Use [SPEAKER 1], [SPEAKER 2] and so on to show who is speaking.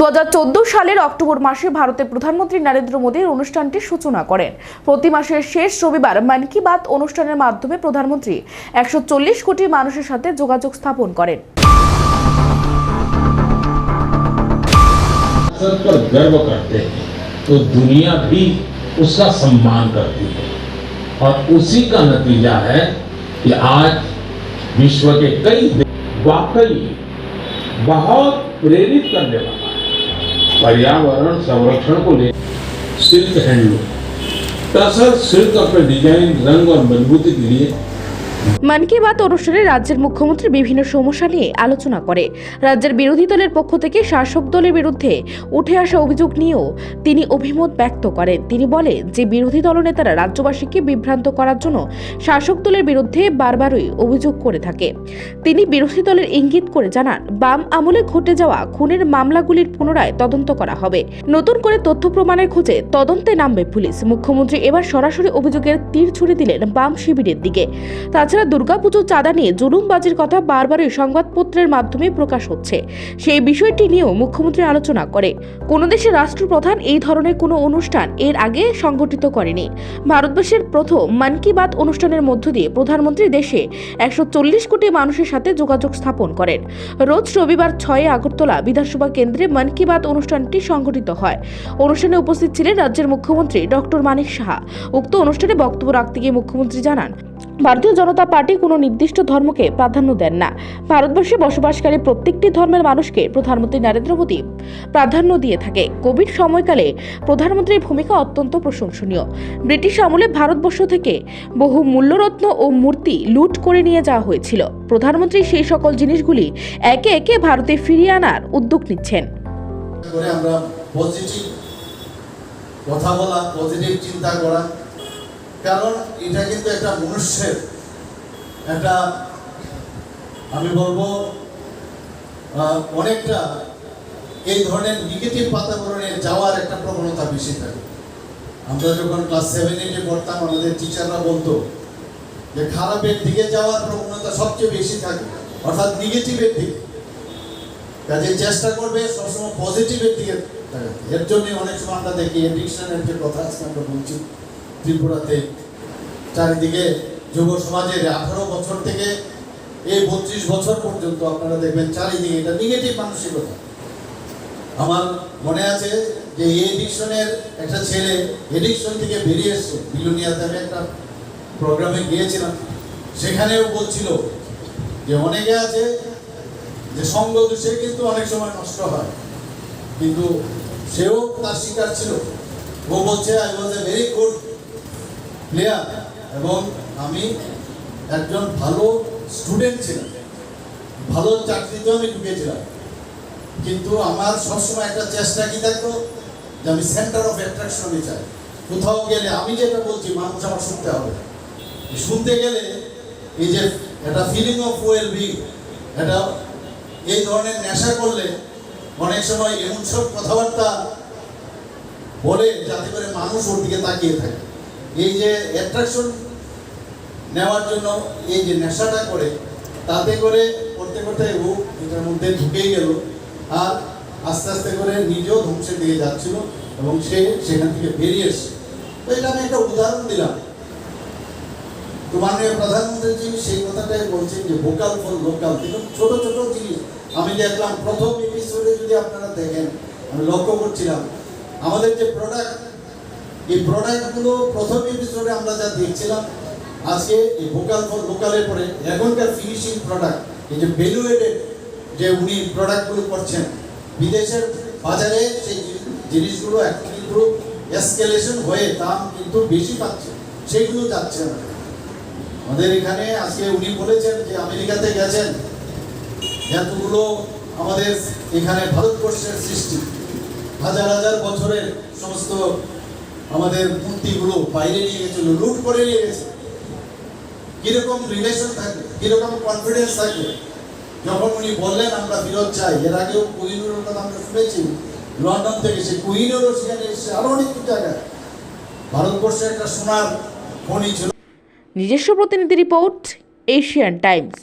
[SPEAKER 1] 2014 সালের অক্টোবর মাসে ভারতের প্রধানমন্ত্রী নরেন্দ্র মোদীর অনুষ্ঠানটির সূচনা করেন। প্রতি মাসের শেষ রবিবার মন কি বাত অনুষ্ঠানের মাধ্যমে প্রধানমন্ত্রী 140 কোটি মানুষের সাথে যোগাযোগ স্থাপন করেন।
[SPEAKER 2] पर गर्व करते हैं तो दुनिया भी उसका सम्मान करती है और उसी का नतीजा है कि आज विश्व के कई वाकई बहुत प्रेरित करने वाला है। पर्यावरण संरक्षण को लेकर सिल्क हैंडलूम टसर सिल्क अपने डिजाइन, रंग और मजबूती के लिए
[SPEAKER 1] মন কি বাত অনুষ্ঠানে রাজ্যের মুখ্যমন্ত্রী বিভিন্ন সমস্যা নিয়ে আলোচনা করে। রাজ্যের বিরোধী দলের পক্ষ থেকে শাসক দলের বিরুদ্ধে উঠে আসা অভিযোগ নিয়েও তিনি অভিমত ব্যক্ত করেন। তিনি বলেন যে বিরোধী দলনেতারা রাজ্যবাসীকে বিভ্রান্ত করার জন্য শাসক দলের বিরুদ্ধে বারবারই অভিযোগ করে থাকে। তিনি বিরোধী দলের ইঙ্গিত করে জানান, বাম আমলে ঘটে যাওয়া খুনের মামলাগুলির পুনরায় তদন্ত করা হবে। নতুন করে তথ্য প্রমাণের খোঁজে তদন্তে নামবে পুলিশ। মুখ্যমন্ত্রী এবার সরাসরি অভিযোগের তীর ছুড়ে দিলেন বাম শিবিরের দিকে। তাছাড়া দুর্গাপুজোর চাঁদা নিয়ে জুলুমবাজির কথা বারবারই সংবাদপত্রের মাধ্যমে প্রকাশ হচ্ছে। সেই বিষয়টি নিয়েও মুখ্যমন্ত্রী আলোচনা করে। কোনো দেশের রাষ্ট্রপ্রধান এই ধরনের কোনো অনুষ্ঠান এর আগে সংগঠিত করেনি। ভারতবর্ষের প্রথম মন কি বাত অনুষ্ঠানের মধ্য দিয়ে প্রধানমন্ত্রী দেশে 140 কোটি মানুষের সাথে যোগাযোগ স্থাপন করেন। রোজ রবিবার 6 আগরতলা বিধানসভা কেন্দ্রে মন কি বাত অনুষ্ঠানটি সংগঠিত হয়। অনুষ্ঠানে উপস্থিত ছিলেন রাজ্যের মুখ্যমন্ত্রী ডক্টর মানিক সাহা। উক্ত অনুষ্ঠানে বক্তব্য রাখতে গিয়ে মুখ্যমন্ত্রী জানান, ভারতীয় জনতা পার্টি কোনো নির্দিষ্ট ধর্মকে প্রাধান্য দেন না। ভারতবর্ষে বসবাসকারী প্রত্যেকটি ধর্মের মানুষকে প্রধানমন্ত্রী নরেন্দ্র মোদী প্রাধান্য দিয়ে থাকে। কোভিড সময়কালে প্রধানমন্ত্রীর ভূমিকা অত্যন্ত প্রশংসনীয়। ব্রিটিশ আমলে ভারতবর্ষ থেকে বহু মূল্যরত্ন ও মূর্তি লুট করে নিয়ে যাওয়া হয়েছিল। প্রধানমন্ত্রী সেই সকল জিনিসগুলি একে একে ভারতে ফিরিয়ে আনার উদ্যোগ নিচ্ছেন।
[SPEAKER 3] আমরা পজিটিভ কথা বলা, পজিটিভ চিন্তা করা, কারণ এটা কিন্তু একটা মনুষ্যের একটা, আমি বলবো অনেকটা এই ধরনের নেগেটিভ বাতাবরণে যাওয়ার একটা প্রবণতা বেশি থাকে। আমরা যখন ক্লাস 7-8 পড়তাম, আমাদের টিচাররা বলতো যে খারাপের দিকে যাওয়ার প্রবণতা সবচেয়ে বেশি থাকে, অর্থাৎ নেগেটিভের দিকে। কাজে চেষ্টা করবে সবসময় পজিটিভের দিকে থাকা। এর জন্য অনেক সময় আমরা দেখি এডিকশনের যে কথা আজকে আমরা বলছি, ত্রিপুরাতে চারিদিকে যুব সমাজের 18 বছর থেকে এই 32 বছর পর্যন্ত আপনারা দেখবেন চারিদিকে এটা নেগেটিভ মানসিকতা। আমার মনে আছে যে এই এডিকশনের একটা ছেলে এডিকশন থেকে বেরিয়ে এসছে, বিলুনিয়াতে আমি একটা প্রোগ্রামে গিয়েছিলাম, সেখানেও বলছিল যে অনেকে আছে যে সঙ্গ দোষে কিন্তু অনেক সময় নষ্ট হয়, কিন্তু সেও তার শিকার ছিল। ও বলছে I was a very good player এবং আমি একজন ভালো স্টুডেন্ট ছিলাম, ভালো চাকরিতেও আমি ঢুকেছিলাম, কিন্তু আমার সবসময় একটা চেষ্টা কি থাকতো যে আমি সেন্টার অফ অ্যাট্রাকশনে চাই। কোথাও গেলে আমি যেটা বলছি মানুষ আমার শুনতে হবে। শুনতে গেলে এই যে একটা ফিলিং অফ ওয়েল বিং, এটা এই ধরনের নেশা করলে অনেক সময় এমন সব কথাবার্তা বলে যাতে করে মানুষ ওর দিকে তাকিয়ে থাকে। এই যে অ্যাট্রাকশন নেওয়ার জন্য এই যে নেশাটা করে, তাতে করে করতে করতে ও এটার মধ্যে ঢুকেই গেল, আর আস্তে আস্তে করে নিজেও ধ্বংসের দিকে যাচ্ছিল এবং সে সেখান থেকে বেরিয়ে এসছে। তো এটা আমি একটা উদাহরণ দিলাম। তো মাননীয় প্রধানমন্ত্রী সেই কথাটাই বলছেন যে ভোকাল ফর লোকাল। দেখুন ছোট ছোট জিনিস আমি দেখলাম প্রথম এপিসোডে, যদি আপনারা দেখেন, আমি লক্ষ্য করছিলাম আমাদের যে প্রোডাক্ট, এই প্রোডাক্টগুলো প্রথম এপিসোডে আমরা যা দেখছিলাম, আজকে এই ভোকাল ফর লোকালের পরে এখনকার ফিনিশিং প্রোডাক্ট, এই যে ভ্যালু এডেড যে উনি প্রোডাক্টগুলো করছেন বিদেশের বাজারে, সেই জিনিসগুলো এখন কিন্তু এসকেলেশন হয়ে দাম কিন্তু বেশি পাচ্ছে, সেইগুলো যাচ্ছে না আমাদের এখানে। আজকে উনি বলেছেন যে আমেরিকাতে গেছেন, এতগুলো আমাদের এখানে ভারতবর্ষের সৃষ্টি, হাজার হাজার বছরের সমস্ত আমাদের মূর্তিগুলো বাইরে নিয়ে গেছিল, লুট করে নিয়ে গেছে। কিরকম রিলেশন থাকবে, কিরকম কনফিডেন্স থাকবে যখন উনি বললেন আমরা ফেরত চাই। এর আগেও কোহিনুরের কথা আমরা শুনেছি, লন্ডন থেকে সে কোহিনুরও সেখানে এসে আরো অনেক জায়গায় ভারতবর্ষের একটা সোনার খনি ছিল।
[SPEAKER 1] নিজস্ব প্রতিনিধি রিপোর্ট, এশিয়ান টাইমস।